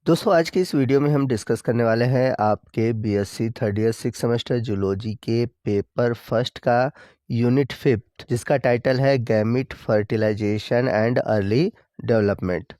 दोस्तों आज के इस वीडियो में हम डिस्कस करने वाले हैं आपके BSc third year six semester zoology के पेपर फर्स्ट का यूनिट फिफ्थ, जिसका टाइटल है gamete fertilization and early development.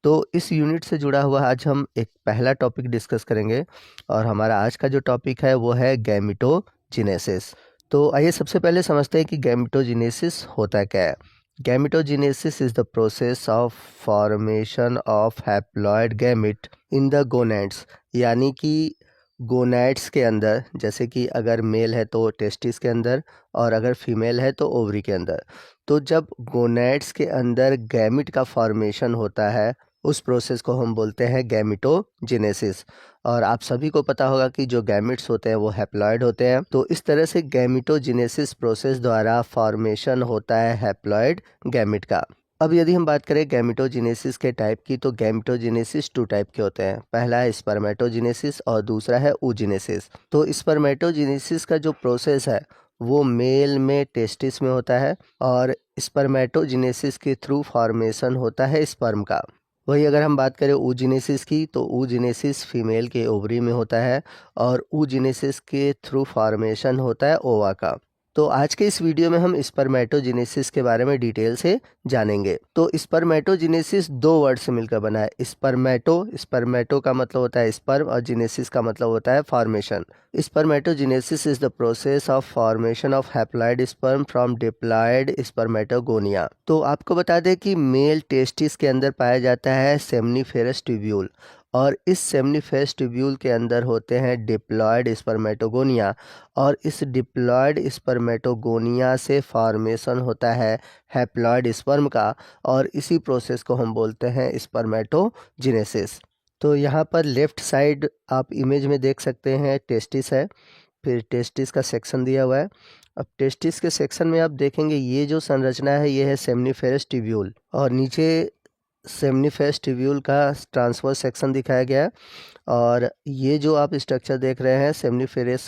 तो इस यूनिट से जुड़ा हुआ आज हम एक पहला टॉपिक डिस्कस करेंगे और हमारा आज का जो टॉपिक है वो है गैमिटोजेनेसिस। तो आइए सबसे पहले समझते हैं कि गैमिटोजेनेसिस होता क्या है। Gametogenesis is the process of formation of haploid gamete in the gonads, यानी कि गोनैड्स के अंदर, जैसे कि अगर मेल है तो टेस्टिस के अंदर और अगर फीमेल है तो ओवरी के अंदर। तो जब गोनैड्स के अंदर गैमिट का फॉर्मेशन होता है उस प्रोसेस को हम बोलते हैं गैमिटोजेनेसिस। और आप सभी को पता होगा कि जो गैमिट्स होते हैं वो हैप्लॉइड होते हैं। तो इस तरह से गैमिटोजेनेसिस प्रोसेस द्वारा फॉर्मेशन होता है हैप्लॉइड गैमिट का। अब यदि हम बात करें गैमिटोजेनेसिस के टाइप की, तो गैमिटोजेनेसिस टू टाइप के होते हैं। पहला है स्पर्मेटोजेनेसिस और दूसरा है oogenesis। तो स्पर्मेटोजेनेसिस का जो प्रोसेस है वो मेल में टेस्टिस में होता है और स्पर्मेटोजेनेसिस के थ्रू फॉर्मेशन होता है स्पर्म का। वही अगर हम बात करें oogenesis की, तो oogenesis फीमेल के ओवरी में होता है और oogenesis के थ्रू फॉर्मेशन होता है ओवा का। तो आज के इस वीडियो में हम स्पर्मेटोजेनेसिस के बारे में डिटेल से जानेंगे। तो स्पर्मेटोजेनेसिस दो वर्ड से मिलकर बना है। स्पर्मेटो का मतलब होता है स्पर्म और जेनेसिस का मतलब होता है formation. Spermatogenesis is the process of formation of haploid sperm from diploid spermatogonia. तो आपको बता दें कि मेल टेस्टिस के अंदर पाया जाता है सेमनीफेरस ट्यूब्यूल और इस सेमनीफेरस ट्यूब्यूल के अंदर होते हैं डिप्लॉयड स्पर्मेटोगोनिया और इस डिप्लॉयड स्पर्मेटोगोनिया से फॉर्मेशन होता है हैप्लॉयड स्पर्म का और इसी प्रोसेस को हम बोलते हैं स्पर्मेटोजेनेसिस। तो यहाँ पर लेफ्ट साइड आप इमेज में देख सकते हैं टेस्टिस है, फिर टेस्टिस का सेक्शन दिया हुआ है। अब टेस्टिस के सेक्शन में आप देखेंगे ये जो संरचना है ये है सेमनीफेरस ट्यूब्यूल और नीचे सेमनीफेरस ट्यूब्यूल का ट्रांसवर्स सेक्शन दिखाया गया है। और ये जो आप स्ट्रक्चर देख रहे हैं सेमनीफेरस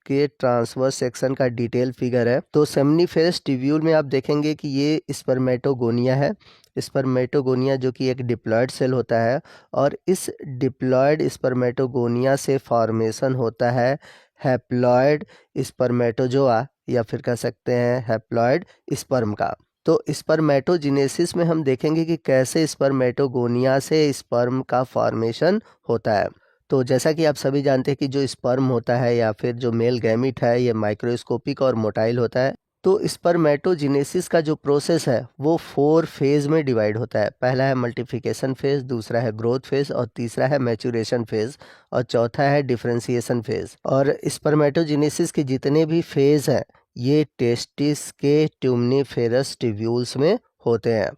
के ट्रांसवर्स सेक्शन का डिटेल फिगर है। तो सेमनीफेरस ट्यूब्यूल में आप देखेंगे कि ये स्पर्मेटोगोनिया है। स्पर्मेटोगोनिया जो कि एक डिप्लॉयड सेल होता है और इस डिप्लॉयड स्पर्मेटोगोनिया से फॉर्मेशन होता है हैप्लॉयड स्पर्मेटोजोआ या फिर कह सकते हैं हैप्लॉयड स्पर्म का। तो स्पर्मेटोजेनेसिस में हम देखेंगे कि कैसे स्पर्मेटोगोनिया से स्पर्म का फॉर्मेशन होता है। तो जैसा कि आप सभी जानते हैं कि जो स्पर्म होता है या फिर जो मेल गैमिट है ये माइक्रोस्कोपिक और मोटाइल होता है। तो स्पर्मेटोजेनेसिस का जो प्रोसेस है वो 4 फेज में डिवाइड होता है। पहला है मल्टीप्लिकेशन फेज, दूसरा है ग्रोथ फेज और तीसरा है मैच्योरेशन फेज और चौथा है डिफरेंशिएशन फेज। और स्पर्मेटोजेनेसिस के जितने भी फेज हैं ये टेस्टिस के ट्यूमनिफेरस ट्यूब्यूल्स में होते हैं।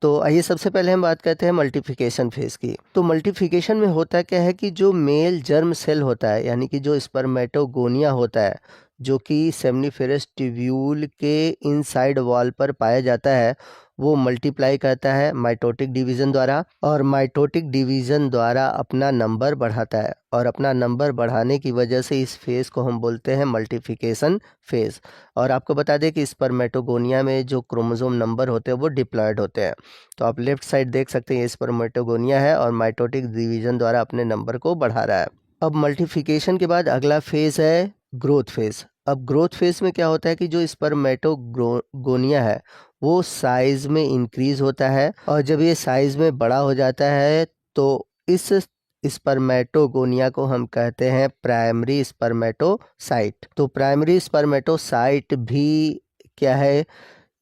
तो आइए सबसे पहले हम बात करते हैं मल्टीप्लिकेशन फेज की। तो मल्टीप्लिकेशन में होता क्या है कि जो मेल जर्म सेल होता है यानी कि जो स्पर्मेटोगोनिया होता है जो कि सेमनीफेरस ट्यूब्यूल के इनसाइड वॉल पर पाया जाता है वो मल्टीप्लाई करता है माइटोटिक डिवीजन द्वारा और माइटोटिक डिवीजन द्वारा अपना नंबर बढ़ाता है और अपना नंबर बढ़ाने की वजह से इस फेज को हम बोलते हैं मल्टीप्लिकेशन फेज। और आपको बता दें कि स्पर्मेटोगोनिया में जो क्रोमोसोम नंबर होते हैं वो डिप्लॉयड होते हैं। तो आप लेफ्ट साइड देख सकते हैं ये स्पर्मेटोगोनिया है और माइटोटिक डिवीजन द्वारा अपने नंबर को बढ़ा रहा है। अब मल्टीप्लिकेशन के बाद अगला फेज है ग्रोथ फेज। अब ग्रोथ फेज में क्या होता है कि जो स्पर्मेटोगोनिया है वो साइज में इंक्रीज होता है और जब ये साइज में बड़ा हो जाता है तो इस स्पर्मेटोगोनिया को हम कहते हैं प्राइमरी स्पर्मेटोसाइट। तो प्राइमरी स्पर्मेटोसाइट भी क्या है,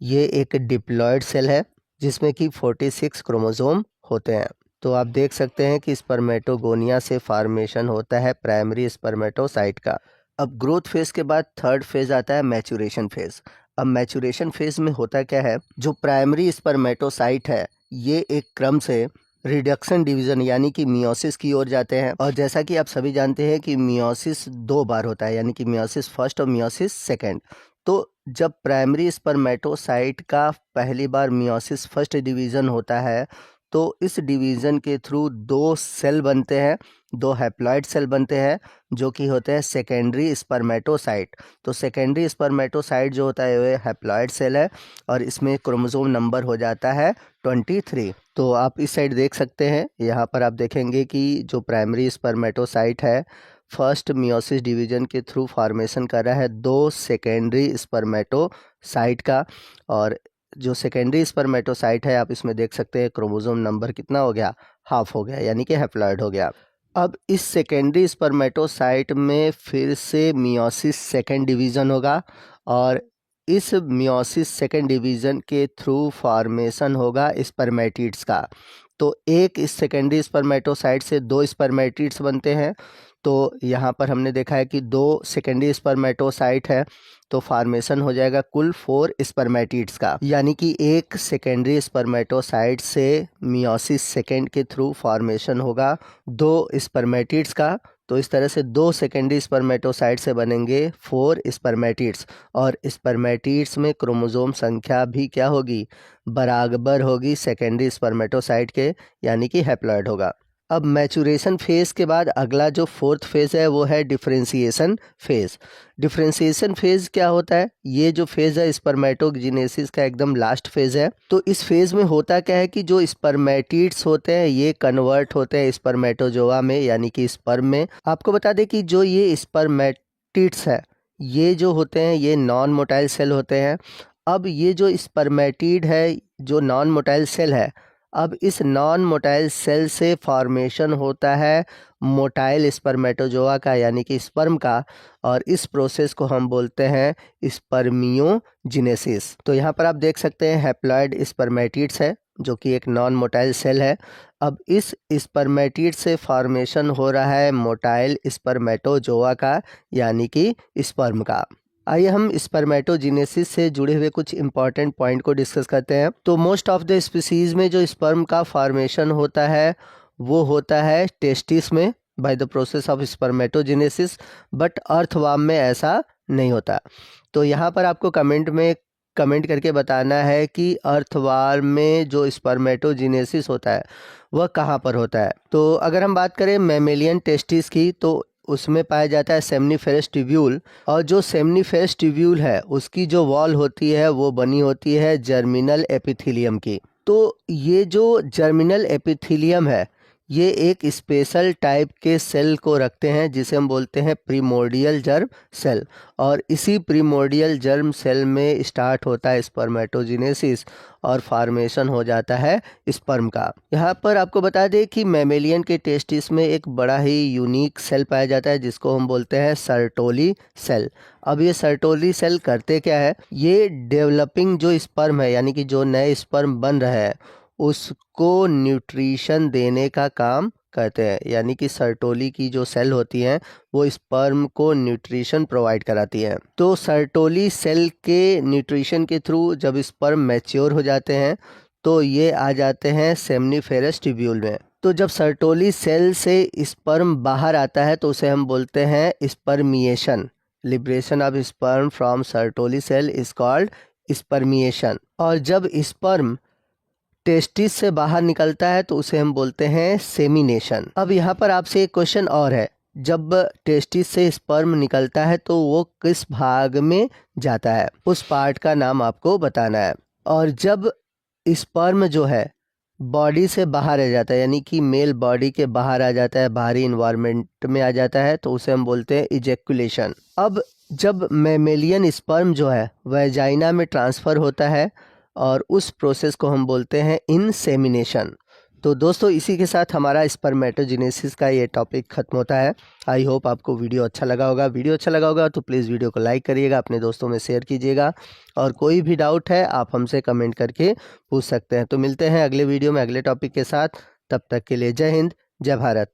ये एक डिप्लॉयड सेल है जिसमें कि 46 क्रोमोसोम होते हैं। तो आप देख सकते हैं कि स्पर्मेटोगोनिया से फॉर्मेशन होता है प्राइमरी स्पर्मेटोसाइट का। अब ग्रोथ फेज के बाद थर्ड फेज आता है मैच्योरेशन फेज। अब मैच्योरेशन फेज में होता क्या है, जो प्राइमरी स्पर्मेटोसाइट है ये एक क्रम से रिडक्शन डिवीजन यानी कि मियोसिस की ओर जाते हैं। और जैसा कि आप सभी जानते हैं कि मियोसिस 2 बार होता है यानी कि मियोसिस फर्स्ट और मियोसिस सेकेंड। तो जब प्राइमरी स्पर्मेटोसाइट का पहली बार मियोसिस फर्स्ट डिवीजन होता है तो इस डिवीज़न के थ्रू दो सेल बनते हैं, दो हैप्लॉइड सेल बनते हैं जो कि होते हैं सेकेंडरी स्पर्मेटोसाइट। तो सेकेंडरी स्पर्मेटोसाइट जो होता है वो हैप्लॉइड सेल है और इसमें क्रोमोसोम नंबर हो जाता है 23। तो आप इस साइड देख सकते हैं, यहाँ पर आप देखेंगे कि जो प्राइमरी स्पर्मेटोसाइट है फर्स्ट मियोसिस डिवीजन के थ्रू फॉर्मेशन कर रहा है दो सेकेंडरी स्पर्मेटोसाइट का। और जो सेकेंडरी स्पर्मेटोसाइट है आप इसमें देख सकते हैं क्रोमोसोम नंबर कितना हो गया, हाफ हो गया, यानी कि हैप्लॉइड हो गया। अब इस सेकेंडरी स्पर्मेटोसाइट में फिर से मियोसिस सेकेंड डिवीज़न होगा और इस मियोसिस सेकेंड डिवीज़न के थ्रू फॉर्मेशन होगा स्पर्मेटिड्स का। तो एक इस सेकेंडरी स्पर्मेटोसाइट से दो स्पर्मेटिड्स बनते हैं। तो यहाँ पर हमने देखा है कि दो सेकेंडरी स्पर्मेटोसाइट है तो फॉर्मेशन हो जाएगा कुल 4 स्पर्मेटिड्स का, यानी कि एक सेकेंडरी स्पर्मेटोसाइट से मियोसिस सेकेंड के थ्रू फॉर्मेशन होगा दो स्पर्मेटिड्स का। तो इस तरह से दो सेकेंडरी स्पर्मेटोसाइट से बनेंगे 4 स्पर्मेटिड्स और स्पर्मेटिड्स में क्रोमोसोम संख्या भी क्या होगी, बराबर होगी सेकेंडरी स्पर्मेटोसाइट के, यानी कि हैप्लॉइड होगा। अब मैचुरेशन फेज़ के बाद अगला जो फोर्थ फेज़ है वो है डिफरेंशिएशन फेज़। डिफरेंशिएशन फेज़ क्या होता है, ये जो फेज़ है स्पर्मेटोजेनेसिस का एकदम लास्ट फेज़ है। तो इस फेज़ में होता क्या है कि जो स्पर्मेटिड्स होते हैं ये कन्वर्ट होते हैं स्पर्मेटोजोआ में, यानी कि स्पर्म में। आपको बता दें कि जो ये स्पर्मेटिड्स है ये जो होते हैं ये नॉन मोटाइल सेल होते हैं। अब ये जो स्पर्मेटिड है, जो नॉन मोटाइल सेल है, अब इस नॉन मोटाइल सेल से फॉर्मेशन होता है मोटाइल स्पर्मेटोजोआ का, यानी कि स्पर्म का, और इस प्रोसेस को हम बोलते हैं स्पर्मियोजेनेसिस। तो यहाँ पर आप देख सकते हैं हैप्लॉइड स्पर्मेटिड्स है जो कि एक नॉन मोटाइल सेल है। अब इस स्पर्मेटिड से फॉर्मेशन हो रहा है मोटाइल स्पर्मेटोजोआ का, यानी कि स्पर्म का। आइए हम स्पर्मेटोजेनेसिस से जुड़े हुए कुछ इंपॉर्टेंट पॉइंट को डिस्कस करते हैं। तो मोस्ट ऑफ द स्पीसीज में जो स्पर्म का फॉर्मेशन होता है वो होता है टेस्टिस में by the process of spermatogenesis, but earthworm में ऐसा नहीं होता। तो यहाँ पर आपको कमेंट करके बताना है कि अर्थवर्म में जो स्पर्मेटोजेनेसिस होता है वह कहाँ पर होता है। तो अगर हम बात करें मैमेलियन टेस्टिस की तो उसमें पाया जाता है सेमनीफेरस ट्यूब्यूल, और जो सेमनीफेरस ट्यूब्यूल है उसकी जो वॉल होती है वो बनी होती है जर्मिनल एपिथेलियम की। तो ये जो जर्मिनल एपिथेलियम है ये एक स्पेशल टाइप के सेल को रखते हैं जिसे हम बोलते हैं प्रीमोर्डियल जर्म सेल, और इसी प्रीमोर्डियल जर्म सेल में स्टार्ट होता है स्पर्मेटोजेनेसिस और फॉर्मेशन हो जाता है स्पर्म का। यहाँ पर आपको बता दें कि मैमेलियन के टेस्टिस में एक बड़ा ही यूनिक सेल पाया जाता है जिसको हम बोलते हैं सर्टोली सेल। अब ये सर्टोली सेल करते क्या है, ये डेवलपिंग जो स्पर्म है, यानी कि जो नए स्पर्म बन रहे हैं उसको न्यूट्रिशन देने का काम करते हैं, यानी कि सर्टोली की जो सेल होती हैं वो स्पर्म को न्यूट्रिशन प्रोवाइड कराती हैं। तो सर्टोली सेल के न्यूट्रिशन के थ्रू जब स्पर्म मैच्योर हो जाते हैं तो ये आ जाते हैं सेमनीफेरस ट्यूब्यूल में। तो जब सर्टोली सेल से स्पर्म बाहर आता है तो उसे हम बोलते हैं spermiation. Liberation of sperm from Sertoli cell is called spermiation. और जब स्पर्म टेस्टिस से बाहर निकलता है तो उसे हम बोलते हैं सेमिनेशन। अब यहाँ पर आपसे एक क्वेश्चन और है, जब टेस्टिस से स्पर्म निकलता है तो वो किस भाग में जाता है, उस पार्ट का नाम आपको बताना है। और जब स्पर्म जो है बॉडी से बाहर आ जाता है, यानी कि मेल बॉडी के बाहर आ जाता है, बाहरी इन्वायरमेंट में आ जाता है, तो उसे हम बोलते हैं इजेकुलेशन। अब जब मैमेलियन स्पर्म जो है वैजाइना में ट्रांसफ़र होता है और उस प्रोसेस को हम बोलते हैं इंसेमिनेशन। तो दोस्तों इसी के साथ हमारा स्पर्मेटोजेनेसिस का ये टॉपिक खत्म होता है। आई होप आपको वीडियो अच्छा लगा होगा। वीडियो अच्छा लगा होगा तो प्लीज़ वीडियो को लाइक करिएगा, अपने दोस्तों में शेयर कीजिएगा, और कोई भी डाउट है आप हमसे कमेंट करके पूछ सकते हैं। तो मिलते हैं अगले वीडियो में अगले टॉपिक के साथ। तब तक के लिए जय हिंद, जय भारत।